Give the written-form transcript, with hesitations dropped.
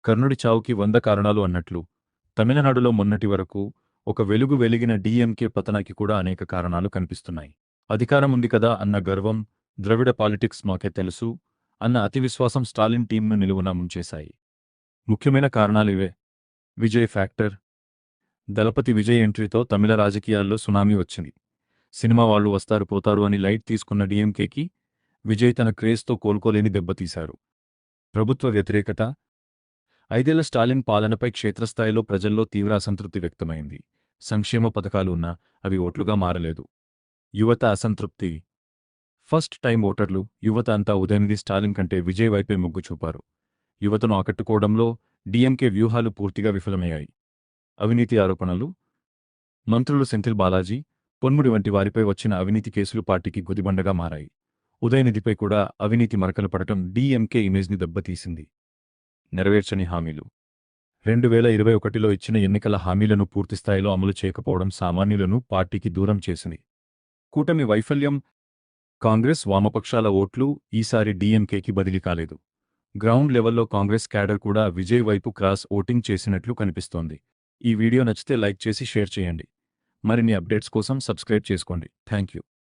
కర్ణుడి చావుకి 100 కారణాలు అన్నట్లు తమిళనాడులో మొన్నటి వరకు ఒక వెలుగు వెలిగిన డీఎంకే పతనానికి కూడా అనేక కారణాలు కనిపిస్తున్నాయి. అధికారం ఉంది కదా అన్న గర్వం, ద్రవిడ పాలిటిక్స్ మాకే తెలుసు అన్న అతి విశ్వాసం స్టాలిన్ టీంను నిలువునా ముంచేశాయి. ముఖ్యమైన కారణాలివే. విజయ్ ఫ్యాక్టర్. దళపతి విజయ్ ఎంట్రీతో తమిళ రాజకీయాల్లో సునామీ వచ్చింది. సినిమా వాళ్ళు వస్తారు పోతారు అని లైట్ తీసుకున్న డీఎంకేకి విజయ్ తన క్రేజ్తో కోలుకోలేని దెబ్బతీశారు. ప్రభుత్వ వ్యతిరేకత. 5 ఏళ్ల స్టాలిన్ పాలనపై క్షేత్రస్థాయిలో ప్రజల్లో తీవ్ర అసంతృప్తి వ్యక్తమైంది. సంక్షేమ పథకాలు ఉన్నా అవి ఓట్లుగా మారలేదు. యువత అసంతృప్తి. ఫస్ట్ టైం ఓటర్లు, యువత అంతా ఉదయనిధి స్టాలిన్ కంటే విజయ్ వైపే మొగ్గు చూపారు. యువతను ఆకట్టుకోవడంలో డీఎంకే వ్యూహాలు పూర్తిగా విఫలమయ్యాయి. అవినీతి ఆరోపణలు. మంత్రులు సెంథిల్ బాలాజీ, పొన్ముడి వంటి వారిపై వచ్చిన అవినీతి కేసులు పార్టీకి గుదిబండగా మారాయి. ఉదయనిధిపై కూడా అవినీతి మరకలు పడటం డీఎంకే ఇమేజ్ని దెబ్బతీసింది. నెరవేర్చని హామీలు. 2021లో ఇచ్చిన ఎన్నికల హామీలను పూర్తిస్థాయిలో అమలు చేయకపోవడం సామాన్యులను పార్టీకి దూరం చేసింది. కూటమి వైఫల్యం. కాంగ్రెస్, వామపక్షాల ఓట్లు ఈసారి డీఎంకేకి బదిలీ కాలేదు. గ్రౌండ్ లెవెల్లో కాంగ్రెస్ క్యాడర్ కూడా విజయ్ వైపు క్రాస్ ఓటింగ్ చేసినట్లు కనిపిస్తోంది. ఈ వీడియో నచ్చితే లైక్ చేసి షేర్ చేయండి. మరిన్ని అప్డేట్స్ కోసం సబ్స్క్రైబ్ చేసుకోండి. Thank you.